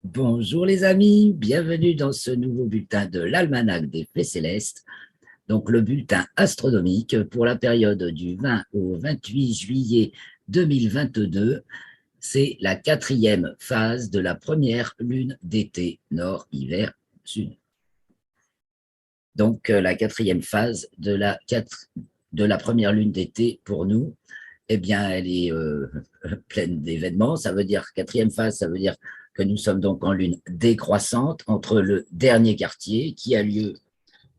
Bonjour les amis, bienvenue dans ce nouveau bulletin de l'Almanach des Faits Célestes, donc le bulletin astronomique pour la période du 20 au 28 juillet 2022. C'est la quatrième phase de la première lune d'été, nord, hiver, sud. Donc la quatrième phase de la première lune d'été pour nous, eh bien, elle est pleine d'événements. Ça veut dire, quatrième phase, ça veut dire que nous sommes donc en lune décroissante entre le dernier quartier qui a lieu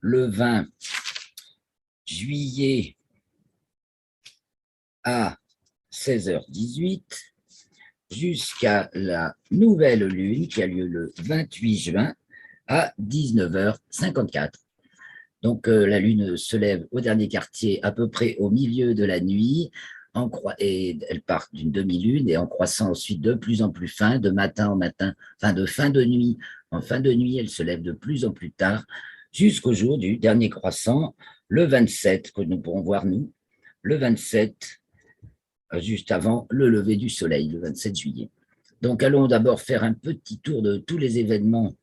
le 20 juillet à 16h18 jusqu'à la nouvelle lune qui a lieu le 28 juin à 19h54. Donc la lune se lève au dernier quartier à peu près au milieu de la nuit et elle part d'une demi-lune et en croissant ensuite de plus en plus fin, de matin en matin, enfin de fin de nuit en fin de nuit, elle se lève de plus en plus tard jusqu'au jour du dernier croissant, le 27, que nous pourrons voir nous, le 27, juste avant le lever du soleil, le 27 juillet. Donc allons d'abord faire un petit tour de tous les événements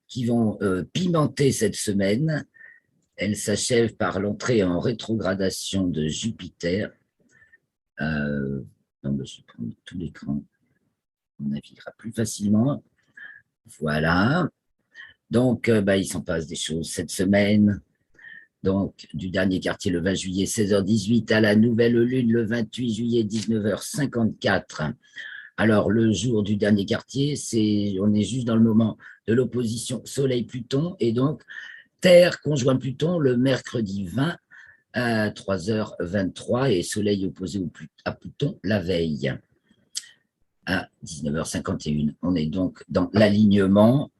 qui vont pimenter cette semaine. Elle s'achève par l'entrée en rétrogradation de Jupiter. Non, je vais prendre tout l'écran, on naviguera plus facilement. Voilà. Donc, il s'en passe des choses cette semaine. Donc, du dernier quartier le 20 juillet, 16h18, à la nouvelle lune le 28 juillet, 19h54. Alors, le jour du dernier quartier, on est juste dans le moment de l'opposition Soleil-Pluton, et donc Terre conjoint Pluton le mercredi 20 à 3h23 et Soleil opposé à Pluton la veille à 19h51. On est donc dans l'alignement,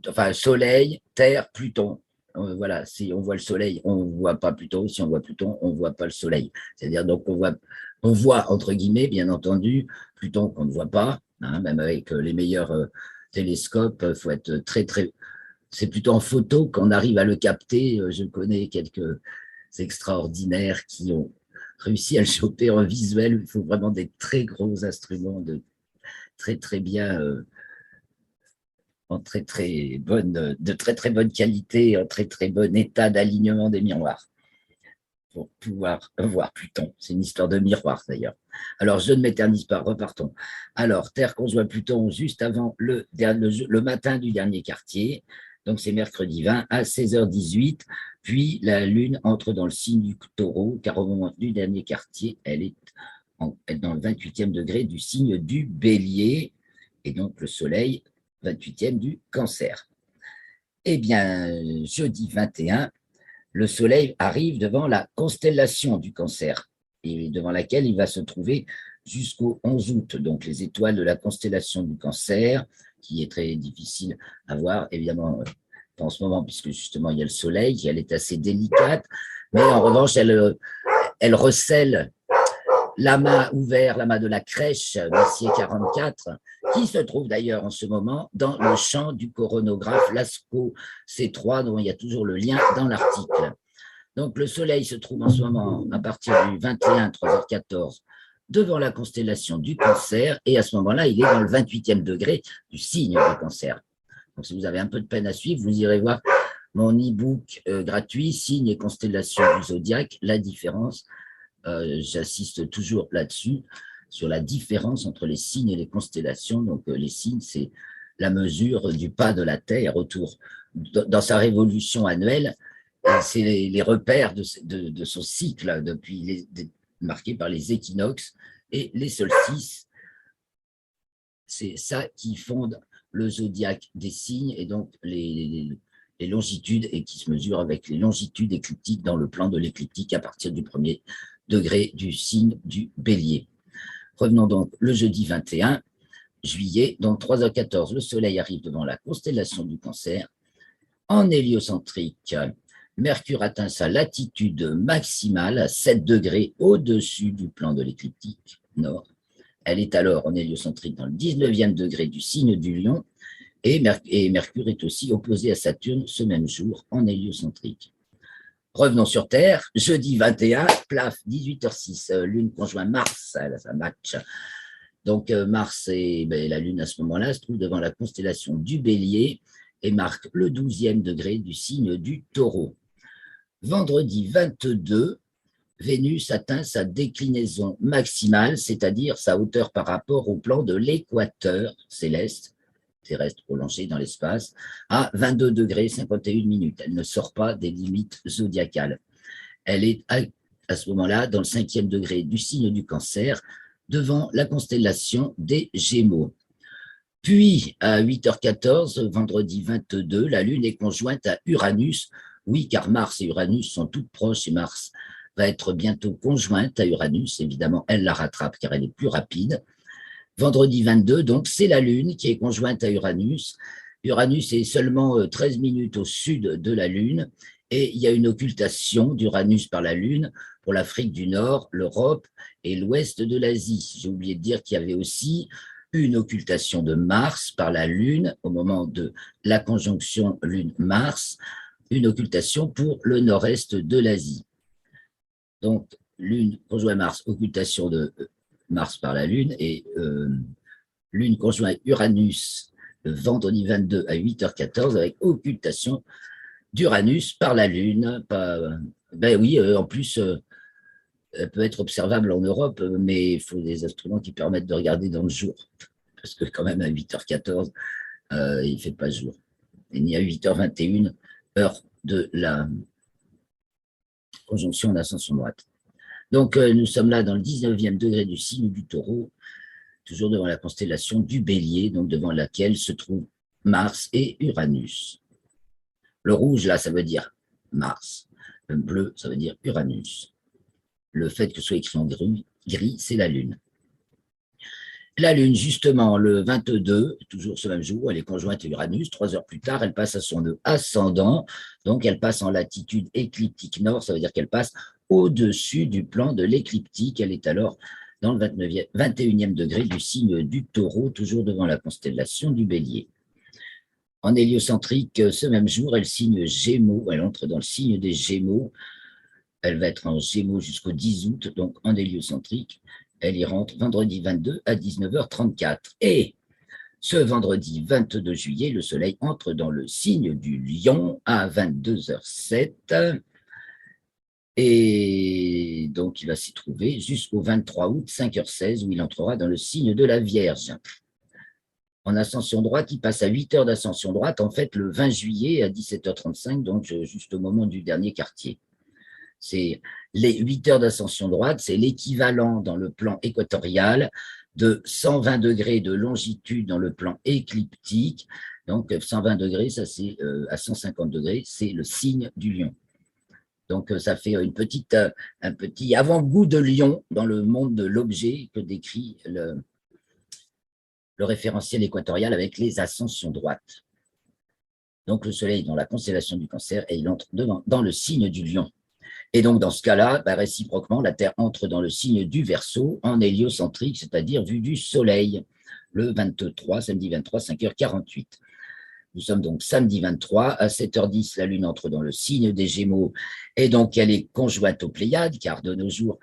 enfin Soleil, Terre, Pluton. Voilà, si on voit le Soleil, on ne voit pas Pluton. Si on voit Pluton, on ne voit pas le Soleil. C'est-à-dire donc on voit entre guillemets, bien entendu, Pluton qu'on ne voit pas, hein, même avec les meilleurs télescopes, il faut être très c'est plutôt en photo qu'on arrive à le capter. Je connais quelques extraordinaires qui ont réussi à le choper en visuel. Il faut vraiment des très gros instruments de très bien, en très bonne qualité, en très bon état d'alignement des miroirs pour pouvoir voir Pluton. C'est une histoire de miroir d'ailleurs. Alors, je ne m'éternise pas, repartons. Alors, Terre conjoint Pluton juste avant le matin du dernier quartier, donc c'est mercredi 20 à 16h18, puis la Lune entre dans le signe du Taureau, car au moment du dernier quartier, elle est dans le 28e degré du signe du Bélier, et donc le Soleil, 28e du Cancer. Eh bien, jeudi 21, le Soleil arrive devant la constellation du Cancer et devant laquelle il va se trouver jusqu'au 11 août. Donc les étoiles de la constellation du Cancer, qui est très difficile à voir, évidemment, pas en ce moment, puisque justement il y a le Soleil, elle est assez délicate, mais en revanche, elle recèle l'amas ouvert, l'amas de la crèche, Messier 44, qui se trouve d'ailleurs en ce moment dans le champ du coronographe Lascaux C3, dont il y a toujours le lien dans l'article. Donc le Soleil se trouve en ce moment à partir du 21, 3h14, devant la constellation du Cancer, et à ce moment-là, il est dans le 28e degré du signe du Cancer. Donc si vous avez un peu de peine à suivre, vous irez voir mon e-book gratuit, signes et constellations du zodiaque, la différence. J'insiste toujours là-dessus, sur la différence entre les signes et les constellations. Donc les signes, c'est la mesure du pas de la Terre autour, dans sa révolution annuelle, c'est les repères de son cycle marqué par les équinoxes et les solstices. C'est ça qui fonde le zodiaque des signes et donc les longitudes, et qui se mesure avec les longitudes écliptiques dans le plan de l'écliptique à partir du premier degré du signe du Bélier. Revenons donc le jeudi 21 juillet, donc 3h14, le Soleil arrive devant la constellation du Cancer. En héliocentrique, Mercure atteint sa latitude maximale à 7 degrés au-dessus du plan de l'écliptique nord. Elle est alors en héliocentrique dans le 19e degré du signe du Lion, et Mercure est aussi opposé à Saturne ce même jour en héliocentrique. Revenons sur Terre, jeudi 21, plaf, 18h06, Lune conjoint Mars, ça match, Donc, Mars et la Lune, à ce moment-là, se trouve devant la constellation du Bélier et marque le 12e degré du signe du Taureau. Vendredi 22, Vénus atteint sa déclinaison maximale, c'est-à-dire sa hauteur par rapport au plan de l'équateur céleste, terrestre prolongé dans l'espace, à 22 degrés 51 minutes. Elle ne sort pas des limites zodiacales. Elle est à ce moment-là dans le 5e degré du signe du Cancer, devant la constellation des Gémeaux. Puis, à 8h14, vendredi 22, la Lune est conjointe à Uranus. Oui, car Mars et Uranus sont toutes proches et Mars va être bientôt conjointe à Uranus. Évidemment, elle la rattrape car elle est plus rapide. Vendredi 22, donc, c'est la Lune qui est conjointe à Uranus. Uranus est seulement 13 minutes au sud de la Lune et il y a une occultation d'Uranus par la Lune pour l'Afrique du Nord, l'Europe et l'ouest de l'Asie. J'ai oublié de dire qu'il y avait aussi une occultation de Mars par la Lune au moment de la conjonction Lune-Mars, une occultation pour le nord-est de l'Asie. Donc, Lune conjoint Mars, occultation de Mars par la Lune, et Lune conjoint Uranus le vendredi 22 à 8h14 avec occultation d'Uranus par la Lune. Ben oui, en plus, elle peut être observable en Europe, mais il faut des instruments qui permettent de regarder dans le jour. Parce que quand même, à 8h14, il ne fait pas jour. Et ni à 8h21, heure de la conjonction d'ascension droite. Donc, nous sommes là dans le 19e degré du signe du Taureau, toujours devant la constellation du Bélier, donc devant laquelle se trouvent Mars et Uranus. Le rouge, là, ça veut dire Mars. Le bleu, ça veut dire Uranus. Le fait que ce soit écrit en gris, c'est la Lune. La Lune, justement, le 22, toujours ce même jour, elle est conjointe à Uranus. 3 heures plus tard, elle passe à son nœud ascendant. Donc, elle passe en latitude écliptique nord. Ça veut dire qu'elle passe au-dessus du plan de l'écliptique. Elle est alors dans le 21e degré du signe du Taureau, toujours devant la constellation du Bélier. En héliocentrique, ce même jour, elle signe Gémeaux. Elle entre dans le signe des Gémeaux. Elle va être en Gémeaux jusqu'au 10 août, donc en héliocentrique. Elle y rentre vendredi 22 à 19h34. Et ce vendredi 22 juillet, le Soleil entre dans le signe du Lion à 22h07. Et donc, il va s'y trouver jusqu'au 23 août, 5h16, où il entrera dans le signe de la Vierge. En ascension droite, il passe à 8 heures d'ascension droite, en fait, le 20 juillet à 17h35, donc juste au moment du dernier quartier. C'est les 8 heures d'ascension droite, c'est l'équivalent dans le plan équatorial de 120 degrés de longitude dans le plan écliptique. Donc, 120 degrés, ça c'est à 150 degrés, c'est le signe du lion. Donc, ça fait un petit avant-goût de lion dans le monde de l'objet que décrit le référentiel équatorial avec les ascensions droites. Donc, le Soleil est dans la constellation du Cancer et il entre dans le signe du lion. Et donc, dans ce cas-là, réciproquement, la Terre entre dans le signe du Verseau en héliocentrique, c'est-à-dire vue du Soleil, le 23, samedi 23, 5h48. Nous sommes donc samedi 23, à 7h10, la Lune entre dans le signe des Gémeaux, et donc elle est conjointe aux Pléiades, car de nos jours,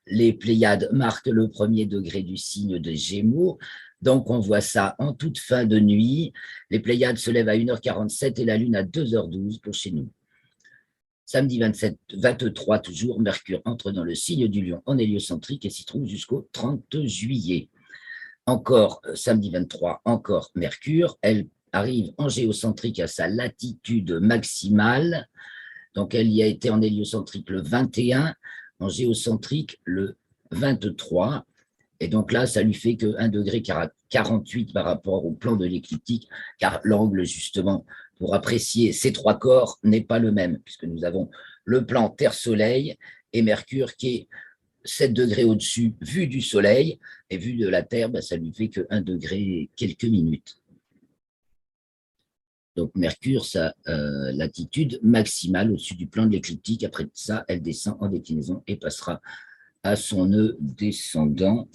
les Pléiades marquent le premier degré du signe des Gémeaux. Donc, on voit ça en toute fin de nuit. Les Pléiades se lèvent à 1h47 et la Lune à 2h12 pour chez nous. Samedi 23 toujours, Mercure entre dans le signe du Lion en héliocentrique et s'y trouve jusqu'au 30 juillet. Encore samedi 23, encore Mercure, elle arrive en géocentrique à sa latitude maximale. Donc elle y a été en héliocentrique le 21, en géocentrique le 23. Et donc là, ça lui fait que 1 degré 48 par rapport au plan de l'écliptique, car l'angle, justement, pour apprécier ces trois corps n'est pas le même, puisque nous avons le plan Terre-Soleil et Mercure qui est 7 degrés au-dessus, vu du Soleil, et vu de la Terre, ça lui fait que 1 degré quelques minutes. Donc Mercure, sa latitude maximale au-dessus du plan de l'écliptique. Après ça, elle descend en déclinaison et passera à son nœud descendant.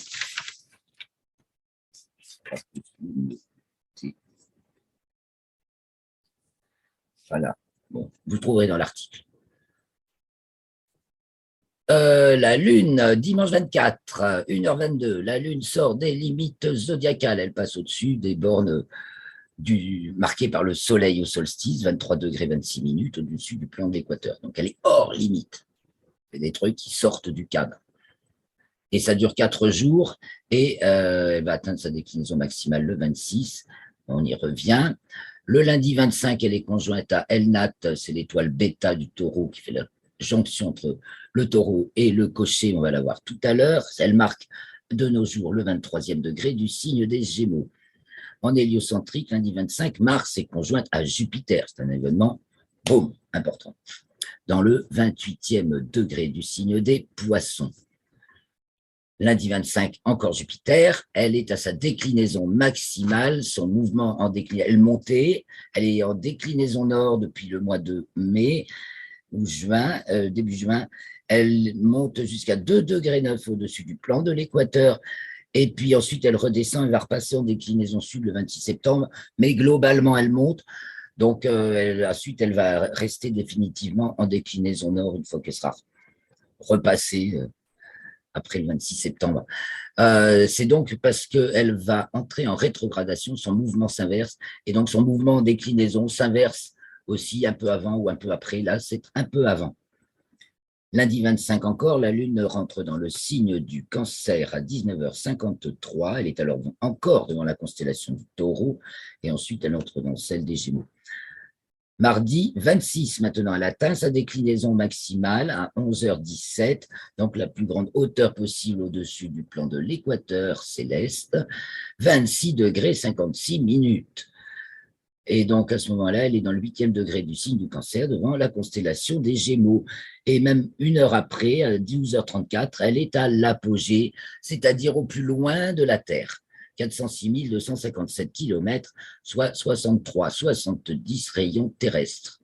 Voilà. Bon, vous le trouverez dans l'article. La Lune, dimanche 24, 1h22, la Lune sort des limites zodiacales. Elle passe au-dessus des bornes marquées par le Soleil au solstice, 23 degrés 26 minutes, au-dessus du plan de l'équateur. Donc elle est hors limite. C'est des trucs qui sortent du cadre. Et ça dure 4 jours et elle va atteindre sa déclinaison maximale le 26. On y revient. Le lundi 25, elle est conjointe à Elnat, c'est l'étoile bêta du taureau qui fait la jonction entre le taureau et le cocher. On va la voir tout à l'heure. Elle marque de nos jours le 23e degré du signe des Gémeaux. En héliocentrique, lundi 25, Mars est conjointe à Jupiter. C'est un événement, boum, important. Dans le 28e degré du signe des Poissons. Lundi 25, encore Jupiter, elle est à sa déclinaison maximale, son mouvement en déclinaison, elle montait, elle est en déclinaison nord depuis le mois de mai ou juin, début juin, elle monte jusqu'à 2 degrés 9 au-dessus du plan de l'équateur, et puis ensuite elle redescend, elle va repasser en déclinaison sud le 26 septembre, mais globalement elle monte, donc ensuite elle va rester définitivement en déclinaison nord une fois qu'elle sera repassée après le 26 septembre. C'est donc parce qu'elle va entrer en rétrogradation, son mouvement s'inverse, et donc son mouvement en déclinaison s'inverse aussi un peu avant ou un peu après. Là, c'est un peu avant. Lundi 25 encore, la Lune rentre dans le signe du Cancer à 19h53. Elle est alors encore devant la constellation du Taureau, et ensuite elle entre dans celle des Gémeaux. Mardi 26, maintenant, elle atteint sa déclinaison maximale à 11h17, donc la plus grande hauteur possible au-dessus du plan de l'équateur céleste, 26 degrés 56 minutes. Et donc, à ce moment-là, elle est dans le 8e degré du signe du Cancer, devant la constellation des Gémeaux. Et même une heure après, à 12h34, elle est à l'apogée, c'est-à-dire au plus loin de la Terre. 406 257 km, soit 63-70 rayons terrestres.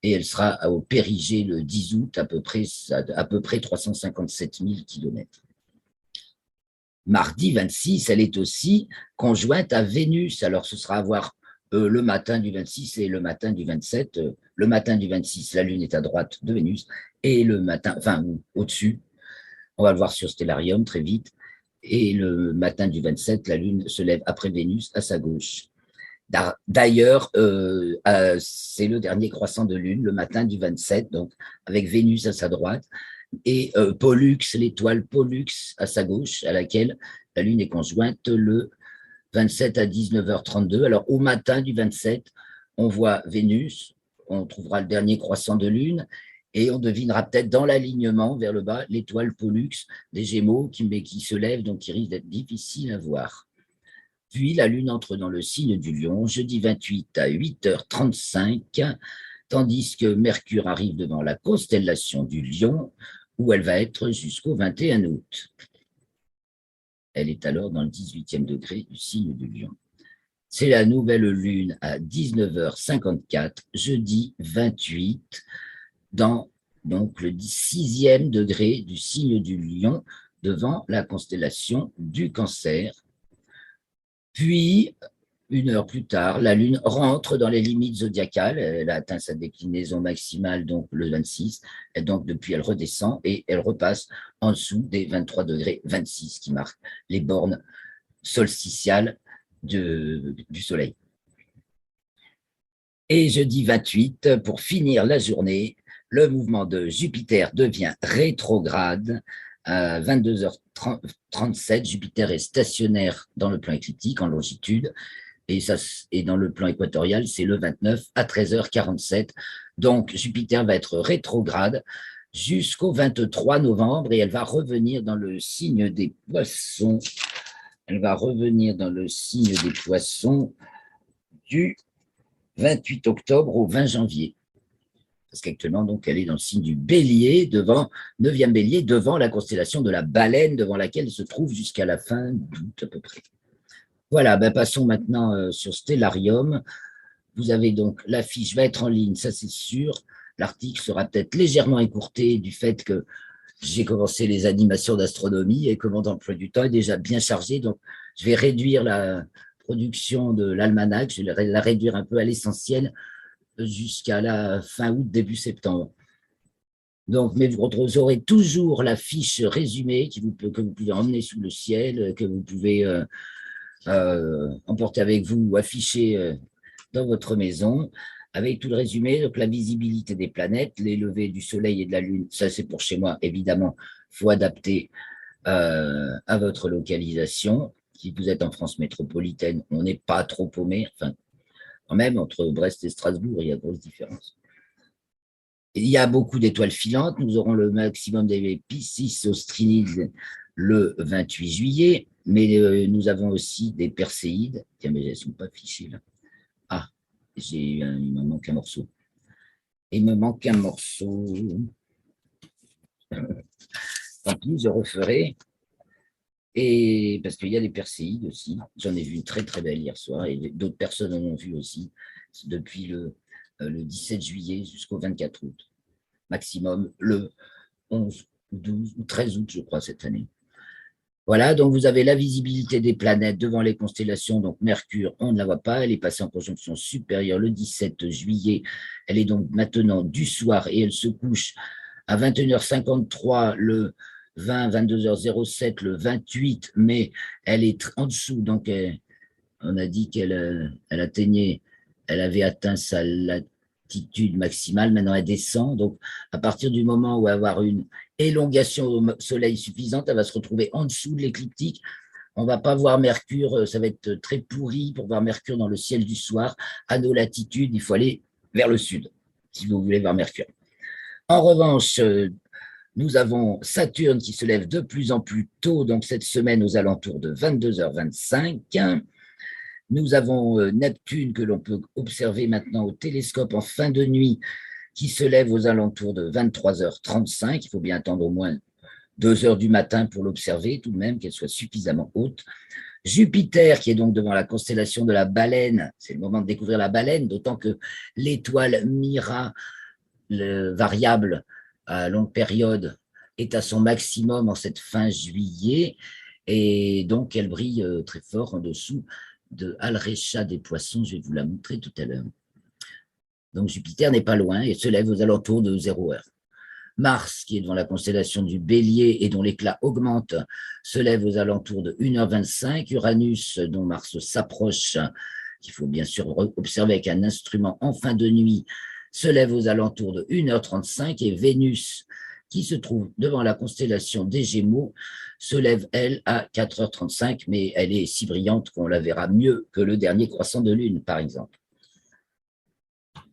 Et elle sera au périgée le 10 août, à peu près 357 000 km. Mardi 26, elle est aussi conjointe à Vénus. Alors, ce sera à voir le matin du 26 et le matin du 27. Le matin du 26, la Lune est à droite de Vénus. Et le matin, enfin, au-dessus, on va le voir sur Stellarium très vite. Et le matin du 27, la Lune se lève après Vénus à sa gauche. D'ailleurs, c'est le dernier croissant de Lune, le matin du 27, donc avec Vénus à sa droite, et Pollux, l'étoile Pollux à sa gauche, à laquelle la Lune est conjointe le 27 à 19h32. Alors, au matin du 27, on voit Vénus, on trouvera le dernier croissant de Lune, et on devinera peut-être dans l'alignement vers le bas l'étoile Pollux des Gémeaux qui se lève, donc qui risque d'être difficile à voir. Puis la Lune entre dans le signe du Lion, jeudi 28 à 8h35, tandis que Mercure arrive devant la constellation du Lion, où elle va être jusqu'au 21 août. Elle est alors dans le 18e degré du signe du Lion. C'est la nouvelle Lune à 19h54, jeudi 28, dans donc le 6e degré du signe du Lion, devant la constellation du Cancer. Puis, une heure plus tard, la Lune rentre dans les limites zodiacales. Elle a atteint sa déclinaison maximale, donc le 26. Et donc, depuis, elle redescend et elle repasse en dessous des 23 degrés 26 qui marquent les bornes solsticiales du Soleil. Et jeudi 28, pour finir la journée, le mouvement de Jupiter devient rétrograde. À 22h37, Jupiter est stationnaire dans le plan écliptique en longitude et dans le plan équatorial, c'est le 29 à 13h47. Donc, Jupiter va être rétrograde jusqu'au 23 novembre et elle va revenir dans le signe des Poissons. Elle va revenir dans le signe des Poissons du 28 octobre au 20 janvier. Parce qu'actuellement, donc, elle est dans le signe du Bélier, 9e Bélier, devant la constellation de la Baleine, devant laquelle elle se trouve jusqu'à la fin d'août à peu près. Voilà, ben passons maintenant sur Stellarium. Vous avez donc l'affiche va être en ligne, ça c'est sûr. L'article sera peut-être légèrement écourté du fait que j'ai commencé les animations d'astronomie et que mon emploi du temps est déjà bien chargé. Donc, je vais réduire la production de l'almanach, je vais la réduire un peu à l'essentiel jusqu'à la fin août, début septembre. Donc, mais vous aurez toujours la fiche résumée que vous pouvez emmener sous le ciel, que vous pouvez emporter avec vous ou afficher dans votre maison, avec tout le résumé, donc la visibilité des planètes, les levées du Soleil et de la Lune. Ça, c'est pour chez moi, évidemment. Il faut adapter à votre localisation. Si vous êtes en France métropolitaine, on n'est pas trop paumé. Enfin, quand même, entre Brest et Strasbourg, il y a grosse différence. Il y a beaucoup d'étoiles filantes. Nous aurons le maximum des Piscis Austrinides le 28 juillet, mais nous avons aussi des Perséides. Tiens, mais elles ne sont pas fichées là. Ah, il me manque un morceau. Il me manque un morceau. Tant pis, je referai. Et parce qu'il y a des Perséides aussi. J'en ai vu une très très belle hier soir et d'autres personnes en ont vu aussi depuis le 17 juillet jusqu'au 24 août. Maximum le 11 ou 12 ou 13 août, je crois, cette année. Voilà, donc vous avez la visibilité des planètes devant les constellations. Donc Mercure, on ne la voit pas, elle est passée en conjonction supérieure le 17 juillet. Elle est donc maintenant du soir et elle se couche à 21h53 le 20, 22h07 le 28, mais elle est en dessous. Donc on a dit elle atteignait, elle avait atteint sa latitude maximale, maintenant elle descend. Donc à partir du moment où elle va avoir une élongation au soleil suffisante, elle va se retrouver en dessous de l'écliptique. On ne va pas voir Mercure, ça va être très pourri pour voir Mercure dans le ciel du soir. À nos latitudes, il faut aller vers le sud, si vous voulez voir Mercure. En revanche, nous avons Saturne qui se lève de plus en plus tôt, donc cette semaine aux alentours de 22h25. Nous avons Neptune que l'on peut observer maintenant au télescope en fin de nuit, qui se lève aux alentours de 23h35. Il faut bien attendre au moins 2 heures du matin pour l'observer, tout de même, qu'elle soit suffisamment haute. Jupiter, qui est donc devant la constellation de la baleine, c'est le moment de découvrir la baleine, d'autant que l'étoile Mira, le variable à longue période, est à son maximum en cette fin juillet, et donc elle brille très fort en dessous de Alrécha des poissons. Je vais vous la montrer tout à l'heure. Donc Jupiter n'est pas loin et se lève aux alentours de 0 heure. Mars, qui est devant la constellation du Bélier et dont l'éclat augmente, se lève aux alentours de 1h25. Uranus, dont Mars s'approche, qu'il faut bien sûr observer avec un instrument en fin de nuit, se lève aux alentours de 1h35. Et Vénus, qui se trouve devant la constellation des Gémeaux, se lève, elle, à 4h35, mais elle est si brillante qu'on la verra mieux que le dernier croissant de lune, par exemple.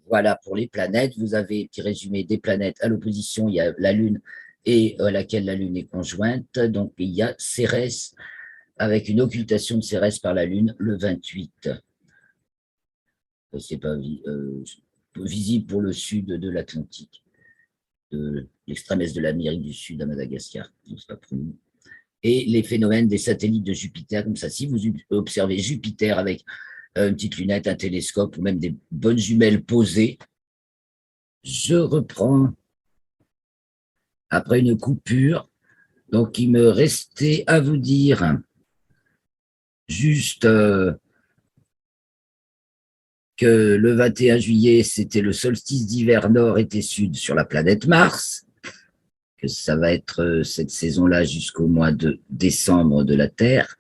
Voilà pour les planètes. Vous avez petit résumé des planètes à l'opposition. Il y a la Lune et à laquelle la Lune est conjointe. Donc, il y a Cérès avec une occultation de Cérès par la Lune le 28. C'est pas visible pour le sud de l'Atlantique, de l'extrême est de l'Amérique du Sud à Madagascar. Pas pour nous. Et les phénomènes des satellites de Jupiter, comme ça, si vous observez Jupiter avec une petite lunette, un télescope ou même des bonnes jumelles posées. Je reprends après une coupure. Donc, il me restait à vous dire juste que le 21 juillet, c'était le solstice d'hiver nord et sud sur la planète Mars, que ça va être cette saison-là jusqu'au mois de décembre de la Terre,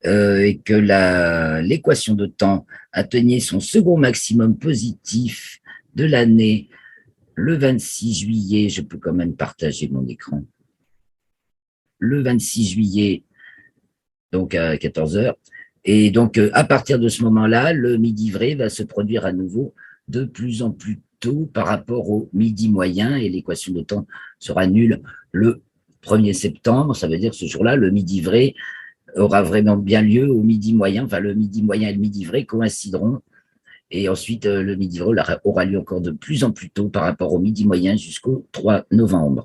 et que l'équation de temps atteignait son second maximum positif de l'année le 26 juillet. Je peux quand même partager mon écran. Le 26 juillet, donc à 14 heures. Et donc, à partir de ce moment-là, le midi vrai va se produire à nouveau de plus en plus tôt par rapport au midi moyen, et l'équation de temps sera nulle le 1er septembre. Ça veut dire que ce jour-là, le midi vrai aura vraiment bien lieu au midi moyen. Enfin, le midi moyen et le midi vrai coïncideront. Et ensuite, le midi vrai aura lieu encore de plus en plus tôt par rapport au midi moyen jusqu'au 3 novembre.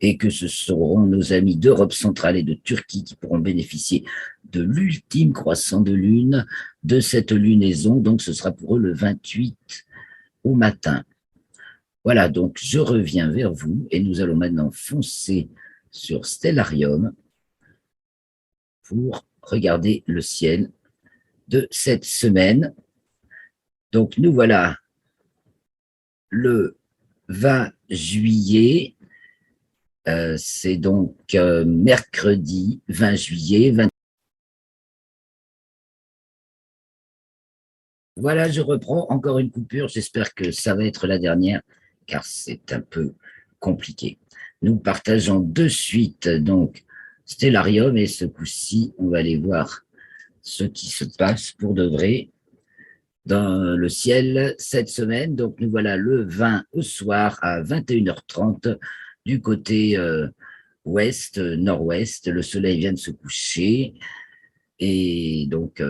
Et que ce seront nos amis d'Europe centrale et de Turquie qui pourront bénéficier de l'ultime croissant de lune de cette lunaison. Donc, ce sera pour eux le 28 au matin. Voilà, donc je reviens vers vous et nous allons maintenant foncer sur Stellarium pour regarder le ciel de cette semaine. Donc, nous voilà le 20 juillet. C'est donc mercredi 20 juillet. Voilà, je reprends encore une coupure. J'espère que ça va être la dernière, car c'est un peu compliqué. Nous partageons de suite donc Stellarium et ce coup-ci, on va aller voir ce qui se passe pour de vrai dans le ciel cette semaine. Donc nous voilà le 20 au soir à 21h30 du côté ouest, nord-ouest. Le soleil vient de se coucher et donc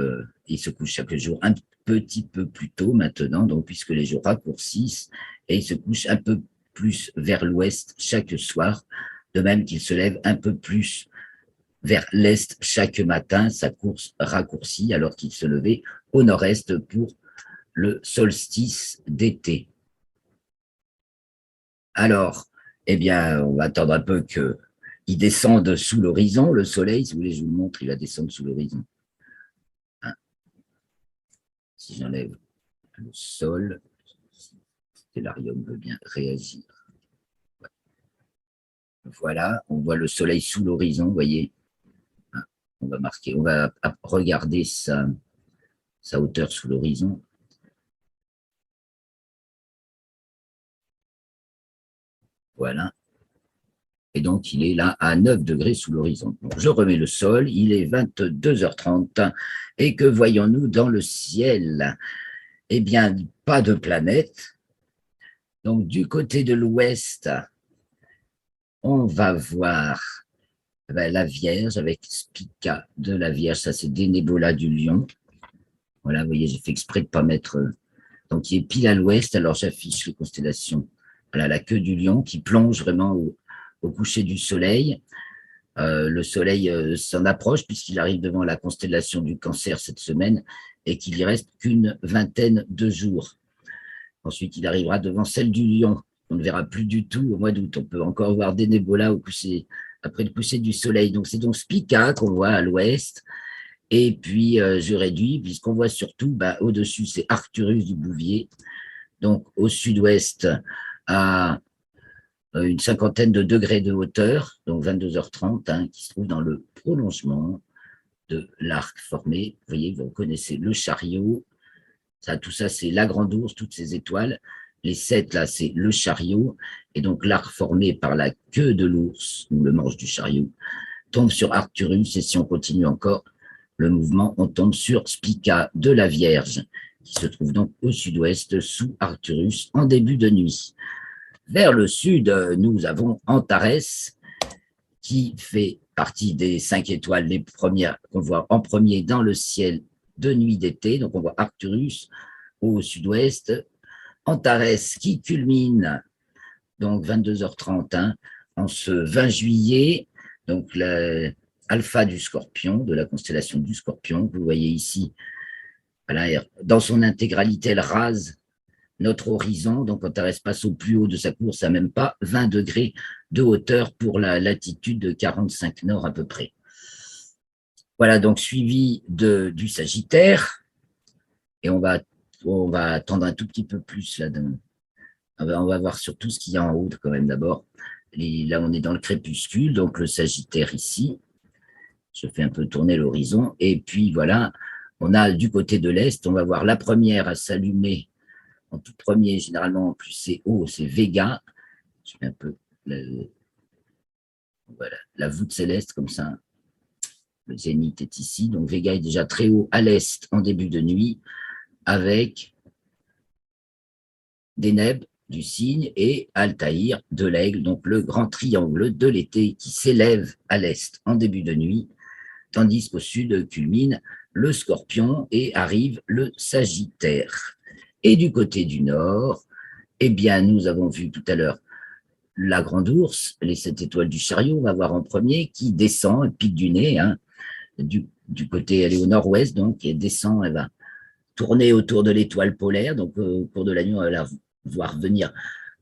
il se couche chaque jour un petit peu plus tôt maintenant, donc puisque les jours raccourcissent, et il se couche un peu plus vers l'ouest chaque soir, de même qu'il se lève un peu plus vers l'est chaque matin, sa course raccourcie alors qu'il se levait au nord-est pour le solstice d'été. Alors, eh bien, on va attendre un peu qu'il descende sous l'horizon, le soleil, si vous voulez, je vous le montre, il va descendre sous l'horizon. Hein, si j'enlève le sol, Stellarium veut bien réagir. Voilà, on voit le soleil sous l'horizon, vous voyez. Hein, on va marquer, on va regarder sa hauteur sous l'horizon. Voilà. Et donc, il est là à 9 degrés sous l'horizon. Bon, je remets le sol, il est 22h30. Et que voyons-nous dans le ciel? Eh bien, pas de planète. Donc, du côté de l'ouest, on va voir la Vierge avec Spica de la Vierge. Ça, c'est Denebola du Lion. Voilà, vous voyez, j'ai fait exprès de ne pas mettre. Donc, il est pile à l'ouest. Alors, j'affiche les constellations. Voilà, la queue du Lion qui plonge vraiment au coucher du soleil. Le soleil s'en approche puisqu'il arrive devant la constellation du Cancer cette semaine et qu'il y reste qu'une vingtaine de jours. Ensuite, il arrivera devant celle du Lion. On ne verra plus du tout au mois d'août. On peut encore voir des nébulas après le coucher du soleil. Donc, c'est donc Spica qu'on voit à l'ouest. Et puis, je réduis, puisqu'on voit surtout, au-dessus, c'est Arcturus du Bouvier. Donc, au sud-ouest, à une cinquantaine de degrés de hauteur, donc 22h30, hein, qui se trouve dans le prolongement de l'arc formé. Vous voyez, vous reconnaissez le chariot. Ça, tout ça, c'est la grande ours, toutes ces étoiles. Les 7, là, c'est le chariot. Et donc, l'arc formé par la queue de l'ours, ou le manche du chariot, tombe sur Arcturus. Et si on continue encore le mouvement, on tombe sur Spica de la Vierge, qui se trouve donc au sud-ouest, sous Arcturus, en début de nuit. Vers le sud, nous avons Antares, qui fait partie des 5 étoiles, les premières qu'on voit en premier dans le ciel de nuit d'été. Donc, on voit Arcturus au sud-ouest, Antares qui culmine, donc 22h30, hein, en ce 20 juillet, donc l'alpha du Scorpion, de la constellation du Scorpion. Vous voyez ici, voilà, dans son intégralité, elle rase notre horizon. Donc, Antares passe au plus haut de sa course à même pas 20 degrés de hauteur pour la latitude de 45 nord à peu près. Voilà, donc suivi du Sagittaire. Et on va attendre un tout petit peu plus là. On va voir surtout ce qu'il y a en haut quand même d'abord. Là, on est dans le crépuscule, donc le Sagittaire ici. Je fais un peu tourner l'horizon. Et puis voilà, on a du côté de l'Est, on va voir la première à s'allumer en tout premier, généralement, en plus c'est haut, c'est Vega. Je mets un peu voilà, la voûte céleste comme ça. Le zénith est ici. Donc Vega est déjà très haut à l'est en début de nuit, avec Deneb du cygne et Altaïr de l'aigle, donc le grand triangle de l'été qui s'élève à l'est en début de nuit, tandis qu'au sud culmine le Scorpion et arrive le Sagittaire. Et du côté du nord, eh bien, nous avons vu tout à l'heure la grande ours, les 7 étoiles du chariot, on va voir en premier, qui descend, elle pique du nez, hein, du côté, elle est au nord-ouest, donc elle descend, elle va tourner autour de l'étoile polaire, donc au cours de la nuit, on va la voir venir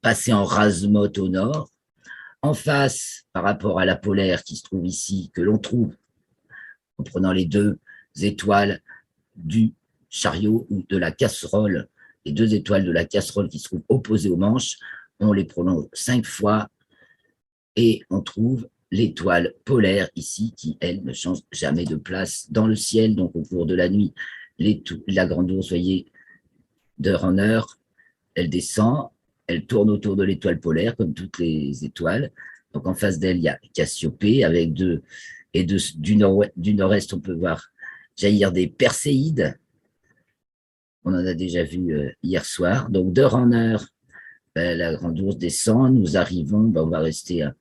passer en rase-motte au nord. En face, par rapport à la polaire qui se trouve ici, que l'on trouve en prenant les 2 étoiles du chariot ou de la casserole, les 2 étoiles de la casserole qui se trouvent opposées aux manches, on les prolonge 5 fois et on trouve l'étoile polaire ici qui, elle, ne change jamais de place dans le ciel. Donc, au cours de la nuit, la grande ours, voyez, d'heure en heure, elle descend, elle tourne autour de l'étoile polaire, comme toutes les étoiles. Donc, en face d'elle, il y a Cassiopée, avec du nord-est, on peut voir jaillir des Perséides. On en a déjà vu hier soir. Donc, d'heure en heure, la grande ours descend, nous arrivons, on va rester à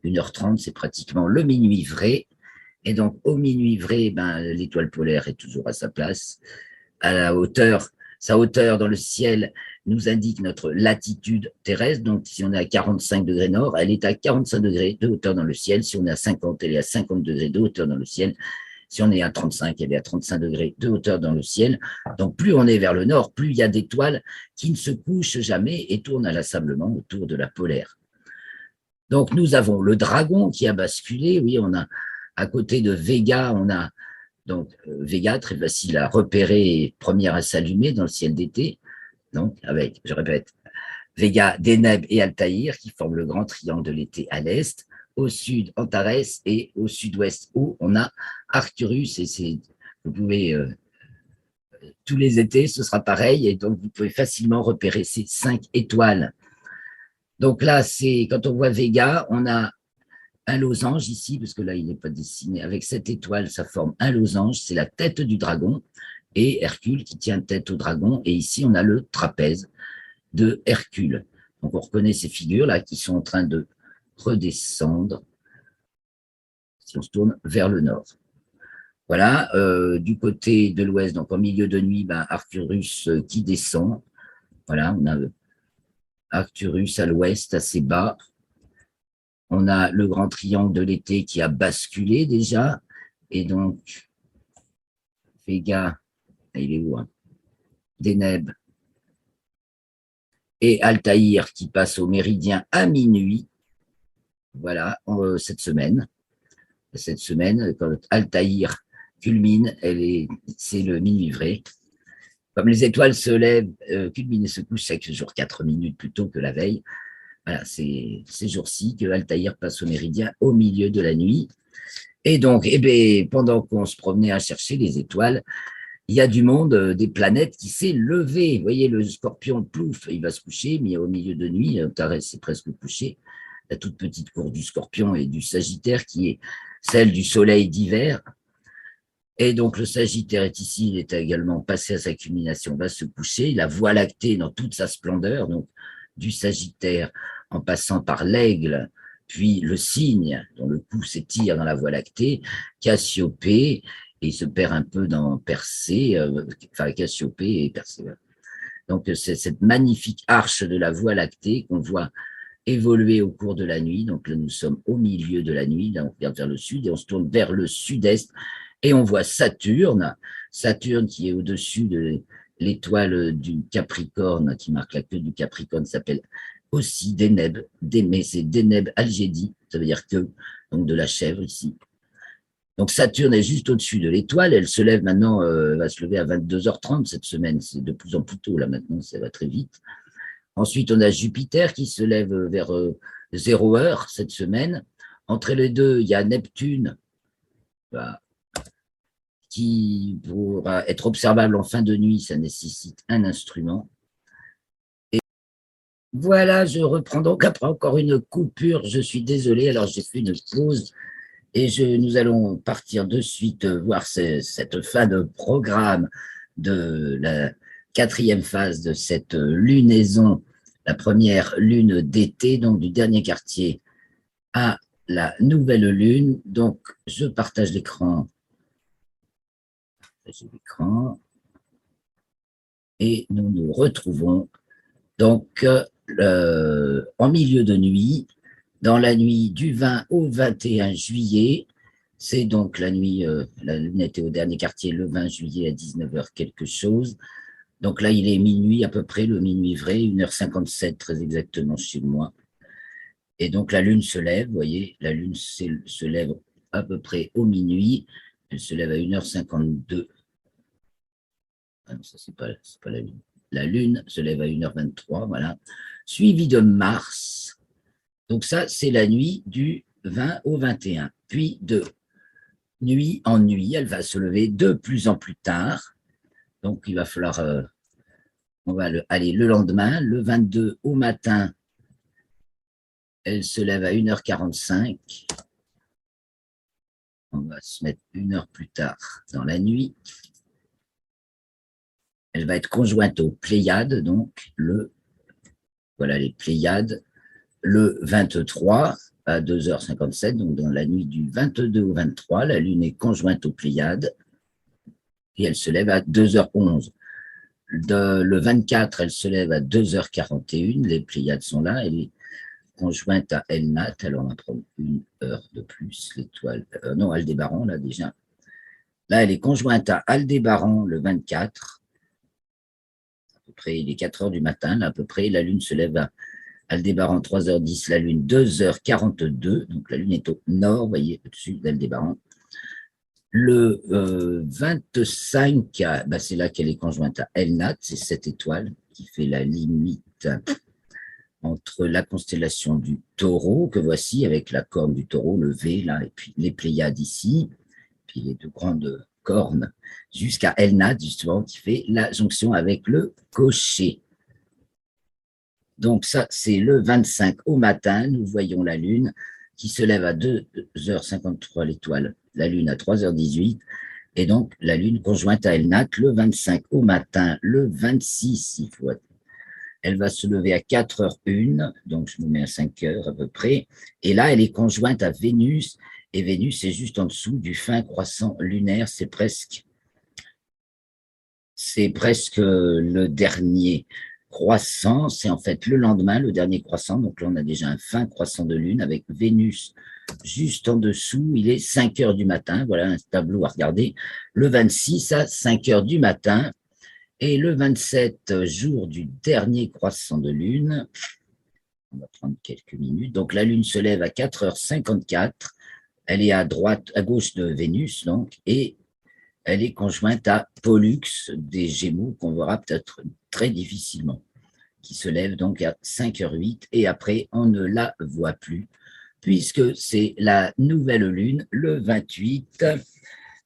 1h30, c'est pratiquement le minuit vrai. Et donc, au minuit vrai, l'étoile polaire est toujours à sa place, à la hauteur. Sa hauteur dans le ciel nous indique notre latitude terrestre. Donc, si on est à 45 degrés nord, elle est à 45 degrés de hauteur dans le ciel. Si on est à 50, elle est à 50 degrés de hauteur dans le ciel. Si on est à 35, elle est à 35 degrés de hauteur dans le ciel. Donc, plus on est vers le nord, plus il y a d'étoiles qui ne se couchent jamais et tournent inlassablement autour de la polaire. Donc, nous avons le dragon qui a basculé. Oui, on a à côté de Vega, on a donc Vega, très facile à repérer, première à s'allumer dans le ciel d'été. Donc, avec, je répète, Vega, Deneb et Altaïr qui forment le grand triangle de l'été à l'est. Au sud, Antares et au sud-ouest, où on a Arcturus. Et vous pouvez, tous les étés, ce sera pareil. Et donc, vous pouvez facilement repérer ces 5 étoiles. Donc là, c'est quand on voit Vega, on a un losange ici, parce que là, il n'est pas dessiné. Avec cette étoile, ça forme un losange. C'est la tête du dragon et Hercule qui tient tête au dragon. Et ici, on a le trapèze de Hercule. Donc, on reconnaît ces figures-là qui sont en train de redescendre si on se tourne vers le nord. Voilà, du côté de l'ouest, donc en milieu de nuit, Arcturus qui descend. Voilà, on a Arcturus à l'ouest, assez bas. On a le grand triangle de l'été qui a basculé déjà. Et donc, Vega, il est où hein Deneb et Altaïr qui passe au méridien à minuit. Voilà, cette semaine. Cette semaine, quand Altaïr culmine, c'est le minuit vrai. Comme les étoiles se lèvent, culminent et se couchent chaque jour 4 minutes plus tôt que la veille. Voilà, c'est ces jours-ci que Altaïr passe au méridien au milieu de la nuit. Et donc, pendant qu'on se promenait à chercher les étoiles, il y a du monde, des planètes qui s'est levé. Vous voyez, le scorpion, plouf, il va se coucher, mais au milieu de nuit, Antares est presque couché. La toute petite cour du scorpion et du sagittaire qui est celle du soleil d'hiver. Et donc, le sagittaire est ici, il est également passé à sa culmination, va se coucher. La voie lactée dans toute sa splendeur, donc du sagittaire en passant par l'aigle, puis le cygne, dont le cou s'étire dans la voie lactée, Cassiopée, et il se perd un peu dans Persée, enfin Cassiopée et Persée. Donc, c'est cette magnifique arche de la voie lactée qu'on voit évoluer au cours de la nuit. Donc là, nous sommes au milieu de la nuit, là, on regarde vers le sud et on se tourne vers le sud-est et on voit Saturne, Saturne qui est au-dessus de l'étoile du Capricorne, qui marque la queue du Capricorne, s'appelle aussi Deneb, mais c'est Deneb Algédi, ça veut dire que, donc de la chèvre ici. Donc Saturne est juste au-dessus de l'étoile, elle se lève maintenant, va se lever à 22h30 cette semaine, c'est de plus en plus tôt là maintenant, ça va très vite. Ensuite, on a Jupiter qui se lève vers 0 heure cette semaine. Entre les deux, il y a Neptune qui, pour être observable en fin de nuit, ça nécessite un instrument. Et voilà, je reprends donc après encore une coupure. Je suis désolé, alors j'ai fait une pause et nous allons partir de suite voir cette fin de programme de la 4e phase de cette lunaison, la première lune d'été, donc du dernier quartier à la nouvelle lune. Donc, je partage l'écran. Et nous nous retrouvons donc en milieu de nuit, dans la nuit du 20 au 21 juillet. C'est donc la nuit, la lune était au dernier quartier le 20 juillet à 19h quelque chose. Donc là, il est minuit à peu près, le minuit vrai, 1h57 très exactement chez moi. Et donc la lune se lève, vous voyez, la lune se lève à peu près au minuit. Elle se lève à 1h52. Ah non, ça, c'est pas la lune. la Lune se lève à 1h23, voilà, suivi de Mars. Donc ça, c'est la nuit du 20 au 21. Puis de nuit en nuit, elle va se lever de plus en plus tard. Donc il va falloir, on va aller le lendemain, le 22 au matin, elle se lève à 1h45. On va se mettre 1 heure plus tard dans la nuit. Elle va être conjointe aux Pléiades, donc voilà les Pléiades, le 23 à 2h57, donc dans la nuit du 22 au 23, la Lune est conjointe aux Pléiades et elle se lève à 2h11. Le 24, elle se lève à 2h41, les Pléiades sont là, elle est conjointe à Elnat, alors on va prendre 1 heure de plus, l'étoile, non, Aldébaran, là déjà. Là, elle est conjointe à Aldébaran le 24, à peu près, il est 4 heures du matin, là, à peu près, la Lune se lève à Aldébaran 3h10, la Lune 2h42, donc la Lune est au nord, vous voyez, au-dessus d'Aldébaran. Le 25, bah, c'est là qu'elle est conjointe à Elnat, c'est cette étoile qui fait la limite entre la constellation du Taureau, que voici avec la corne du Taureau, le V, là, et puis les Pléiades ici, puis les deux grandes cornes, jusqu'à Elnat, justement, qui fait la jonction avec le Cocher. Donc ça, c'est le 25 au matin, nous voyons la Lune qui se lève à 2h53 l'étoile, la Lune à 3h18, et donc la Lune conjointe à Elnat le 25 au matin, le 26, il faut elle va se lever à 4h01, donc je me mets à 5h à peu près, et là, elle est conjointe à Vénus, et Vénus est juste en dessous du fin croissant lunaire, c'est presque le dernier croissant, c'est en fait le lendemain, le dernier croissant, donc là, on a déjà un fin croissant de lune avec Vénus juste en dessous, il est 5h du matin, voilà un tableau à regarder, le 26 à 5h du matin, et le 27, jour du dernier croissant de lune, on va prendre quelques minutes. Donc la lune se lève à 4h54. Elle est à gauche de Vénus, donc, et elle est conjointe à Pollux des Gémeaux, qu'on verra peut-être très difficilement, qui se lève donc à 5h08. Et après, on ne la voit plus, puisque c'est la nouvelle lune, le 28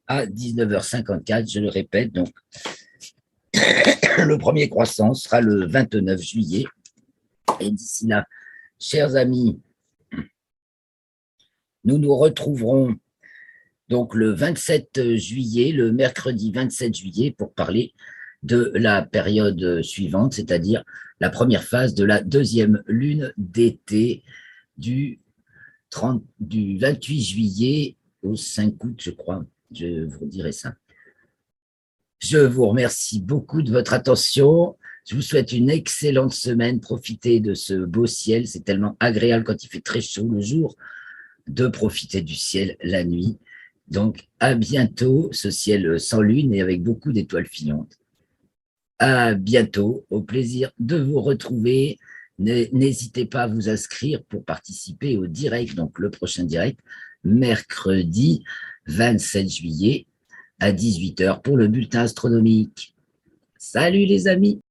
à 19h54. Je le répète, donc le premier croissant sera le 29 juillet. Et d'ici là, chers amis, nous nous retrouverons donc le 27 juillet, le mercredi 27 juillet, pour parler de la période suivante, c'est-à-dire la première phase de la deuxième lune d'été du 28 juillet au 5 août, je crois. Je vous dirai ça. Je vous remercie beaucoup de votre attention. Je vous souhaite une excellente semaine. Profitez de ce beau ciel. C'est tellement agréable quand il fait très chaud le jour de profiter du ciel la nuit. Donc, à bientôt, ce ciel sans lune et avec beaucoup d'étoiles filantes. À bientôt. Au plaisir de vous retrouver. N'hésitez pas à vous inscrire pour participer au direct. Donc, le prochain direct, mercredi 27 juillet à 18h pour le bulletin astronomique. Salut les amis!